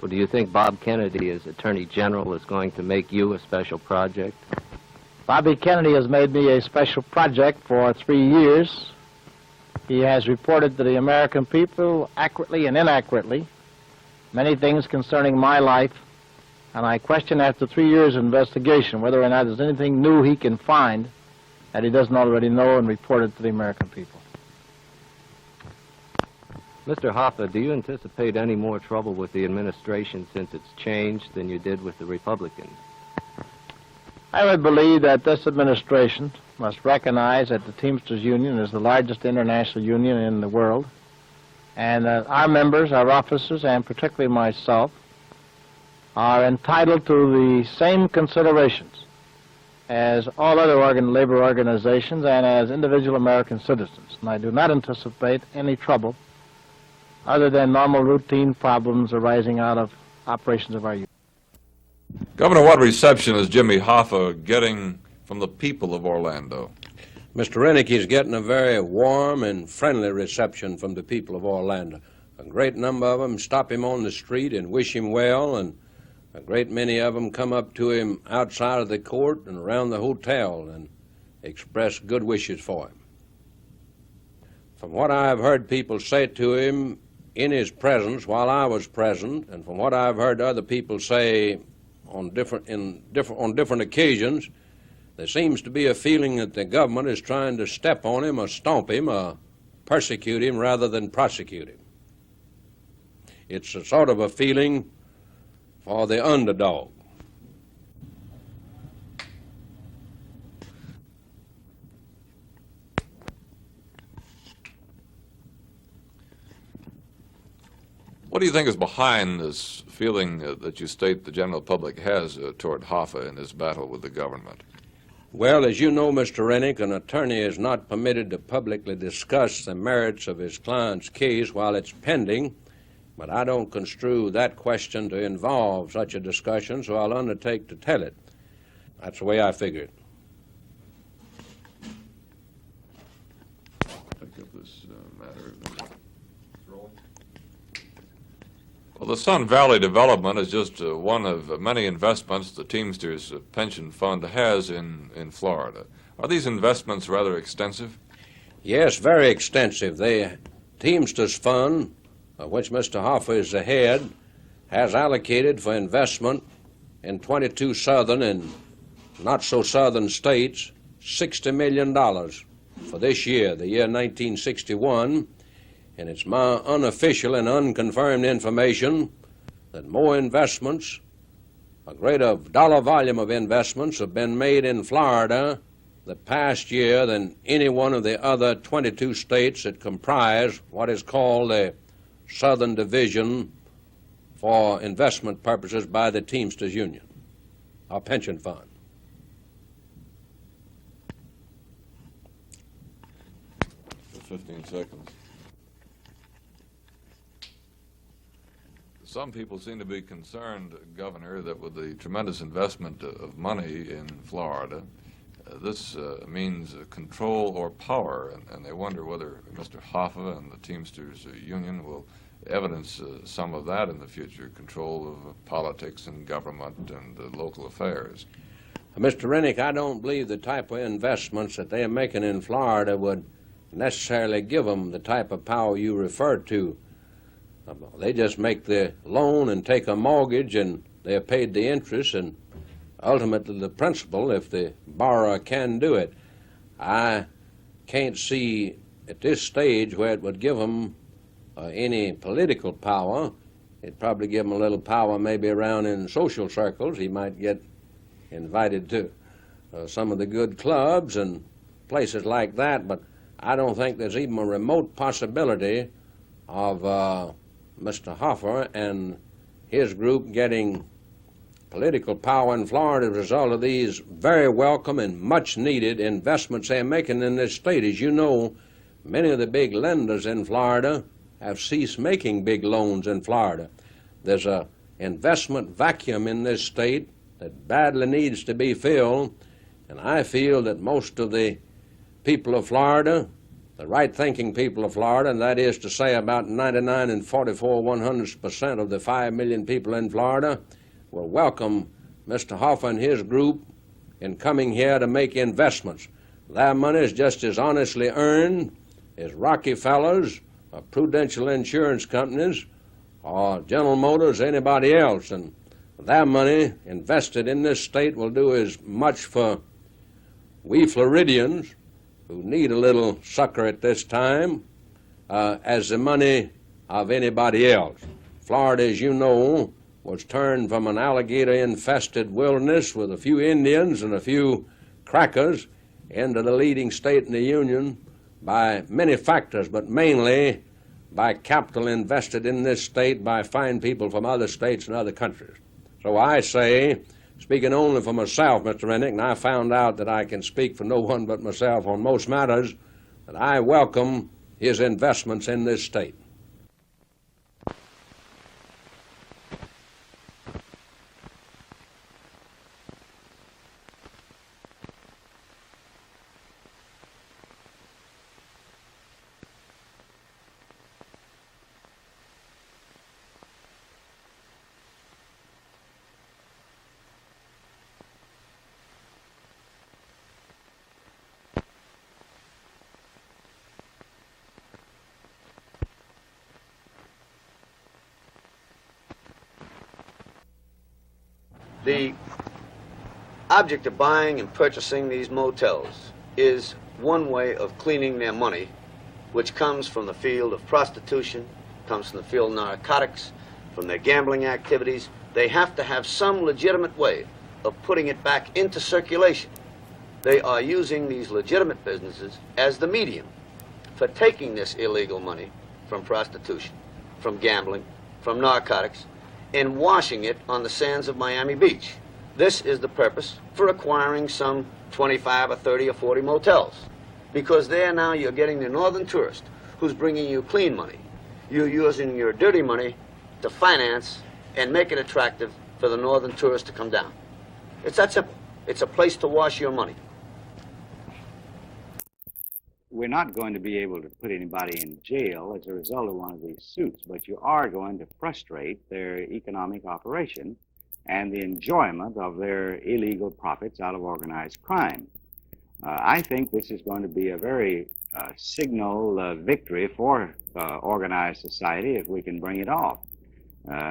Well, do you think Bob Kennedy, as Attorney General, is going to make you a special project? Bobby Kennedy has made me a special project for 3 years. He has reported to the American people, accurately and inaccurately, many things concerning my life, and I question after 3 years of investigation whether or not there's anything new he can find that he doesn't already know and report it to the American people. Mr. Hoffa, do you anticipate any more trouble with the administration since it's changed than you did with the Republicans? I would believe that this administration must recognize that the Teamsters Union is the largest international union in the world, and that our members, our officers, and particularly myself, are entitled to the same considerations as all other labor organizations and as individual American citizens. And I do not anticipate any trouble other than normal routine problems arising out of operations of our union. Governor, what reception is Jimmy Hoffa getting from the people of Orlando? Mr. Rennick is getting a very warm and friendly reception from the people of Orlando. A great number of them stop him on the street and wish him well, and a great many of them come up to him outside of the court and around the hotel and express good wishes for him. From what I've heard people say to him in his presence while I was present, and from what I've heard other people say on different occasions, there seems to be a feeling that the government is trying to step on him or stomp him or persecute him rather than prosecute him. It's a sort of a feeling for the underdog. What do you think is behind this feeling that you state the general public has toward Hoffa in his battle with the government? Well, as you know, Mr. Rennick, an attorney is not permitted to publicly discuss the merits of his client's case while it's pending, but I don't construe that question to involve such a discussion, so I'll undertake to tell it. That's the way I figure it. Take up this matter. Well, the Sun Valley development is just one of many investments the Teamsters pension fund has in Florida. Are these investments rather extensive? Yes, very extensive. The Teamsters fund, of which Mr. Hoffa is the head, has allocated for investment in 22 southern and not-so-southern states $60 million for this year, the year 1961, and it's my unofficial and unconfirmed information that more investments, a greater dollar volume of investments have been made in Florida the past year than any one of the other 22 states that comprise what is called the Southern Division for investment purposes by the Teamsters Union, our pension fund. For 15 seconds. Some people seem to be concerned, Governor, that with the tremendous investment of money in Florida, this means control or power, and they wonder whether Mr. Hoffa and the Teamsters Union will evidence some of that in the future, control of politics and government and local affairs. Mr. Rennick, I don't believe the type of investments that they are making in Florida would necessarily give them the type of power you referred to. They just make the loan and take a mortgage, and they're paid the interest and ultimately the principal if the borrower can do it. I can't see at this stage where it would give them any political power. It'd probably give him a little power maybe around in social circles. He might get invited to some of the good clubs and places like that, but I don't think there's even a remote possibility of Mr. Hoffa and his group getting political power in Florida as a result of these very welcome and much needed investments they're making in this state. As you know, many of the big lenders in Florida have ceased making big loans in Florida. There's an investment vacuum in this state that badly needs to be filled, and I feel that most of the people of Florida the right-thinking people of Florida, and that is to say about 99 and 44/100% of the 5 million people in Florida, will welcome Mr. Hoffa and his group in coming here to make investments. Their money is just as honestly earned as Rockefellers or Prudential Insurance Companies or General Motors, anybody else, and their money invested in this state will do as much for we Floridians, who need a little succor at this time, as the money of anybody else. Florida, as you know, was turned from an alligator-infested wilderness with a few Indians and a few crackers into the leading state in the Union by many factors, but mainly by capital invested in this state by fine people from other states and other countries. So I say, speaking only for myself, Mr. Rennick, and I found out that I can speak for no one but myself on most matters, that I welcome his investments in this state. The object of buying and purchasing these motels is one way of cleaning their money, which comes from the field of prostitution, comes from the field of narcotics, from their gambling activities. They have to have some legitimate way of putting it back into circulation. They are using these legitimate businesses as the medium for taking this illegal money from prostitution, from gambling, from narcotics, and washing it on the sands of Miami Beach. This is the purpose for acquiring some 25 or 30 or 40 motels, because there now you're getting the northern tourist who's bringing you clean money. You're using your dirty money to finance and make it attractive for the northern tourist to come down. It's that simple. It's a place to wash your money. We're not going to be able to put anybody in jail as a result of one of these suits, but you are going to frustrate their economic operation and the enjoyment of their illegal profits out of organized crime. I think this is going to be a very signal victory for organized society if we can bring it off.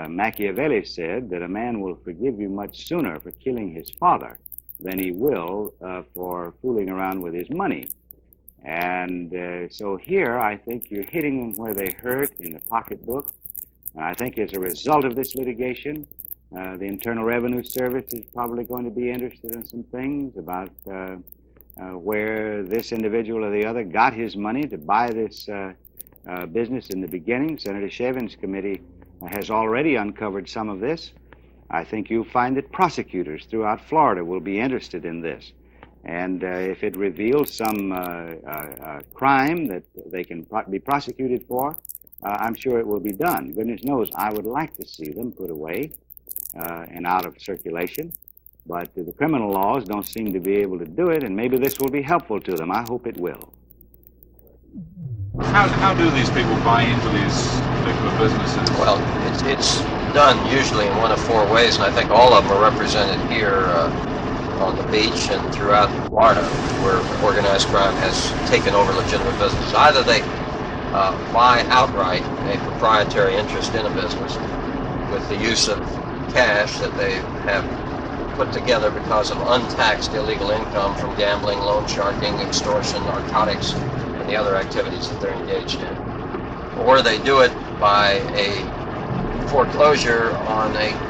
Machiavelli said that a man will forgive you much sooner for killing his father than he will for fooling around with his money. And so here, I think you're hitting them where they hurt in the pocketbook. I think as a result of this litigation, the Internal Revenue Service is probably going to be interested in some things about where this individual or the other got his money to buy this business in the beginning. Senator Chevin's committee has already uncovered some of this. I think you'll find that prosecutors throughout Florida will be interested in this. And if it reveals some crime that they can be prosecuted for, I'm sure it will be done. Goodness knows, I would like to see them put away and out of circulation. But the criminal laws don't seem to be able to do it, and maybe this will be helpful to them. I hope it will. How do these people buy into these particular businesses? Well, it's done usually in one of four ways, and I think all of them are represented here on the beach and throughout Florida, where organized crime has taken over legitimate business. Either they buy outright a proprietary interest in a business with the use of cash that they have put together because of untaxed illegal income from gambling, loan sharking, extortion, narcotics, and the other activities that they're engaged in. Or they do it by a foreclosure on a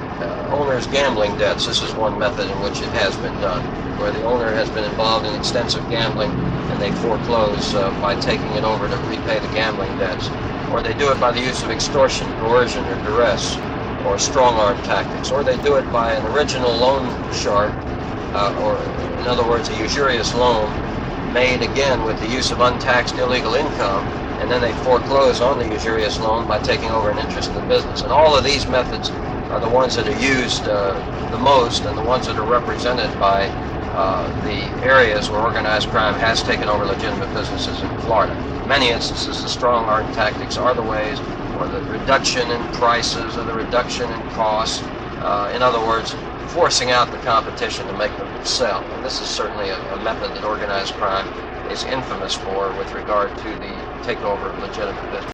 owner's gambling debts. This is one method in which it has been done, where the owner has been involved in extensive gambling and they foreclose by taking it over to repay the gambling debts. Or they do it by the use of extortion, coercion, or duress, or strong-arm tactics. Or they do it by an original loan shark, or in other words, a usurious loan made again with the use of untaxed illegal income, and then they foreclose on the usurious loan by taking over an interest in the business. And all of these methods are the ones that are used the most and the ones that are represented by the areas where organized crime has taken over legitimate businesses in Florida. many instances, the strong arm tactics are the ways, or the reduction in prices, or the reduction in costs. In other words, forcing out the competition to make them sell. And this is certainly a method that organized crime is infamous for with regard to the takeover of legitimate business.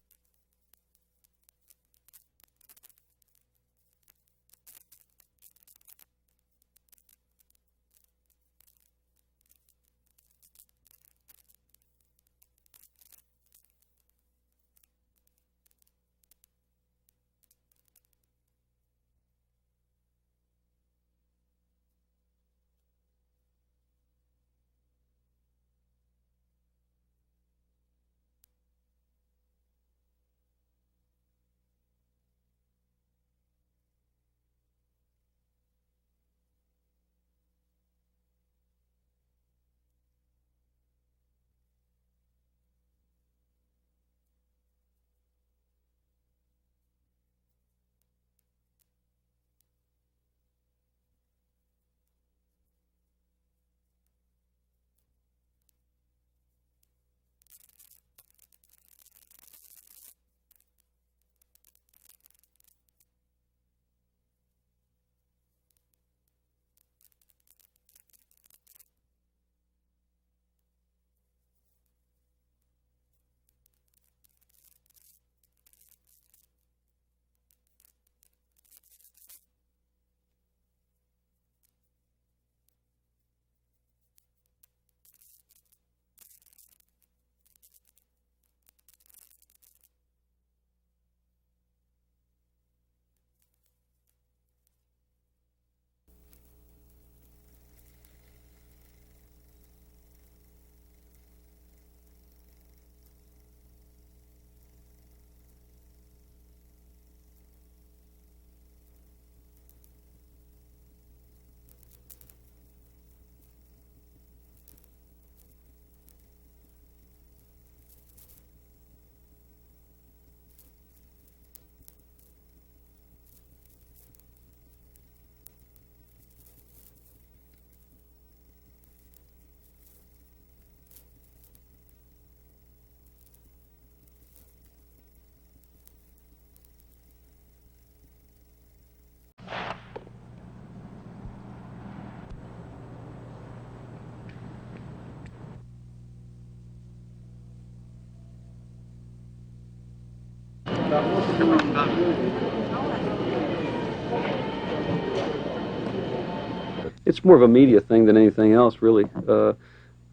It's more of a media thing than anything else, really.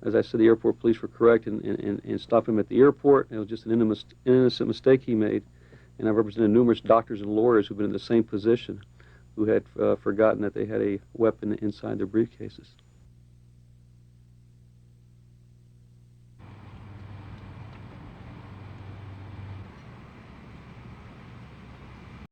As I said, the airport police were correct in stopping him at the airport. It was just an innocent mistake he made. And I've represented numerous doctors and lawyers who've been in the same position, who had forgotten that they had a weapon inside their briefcases.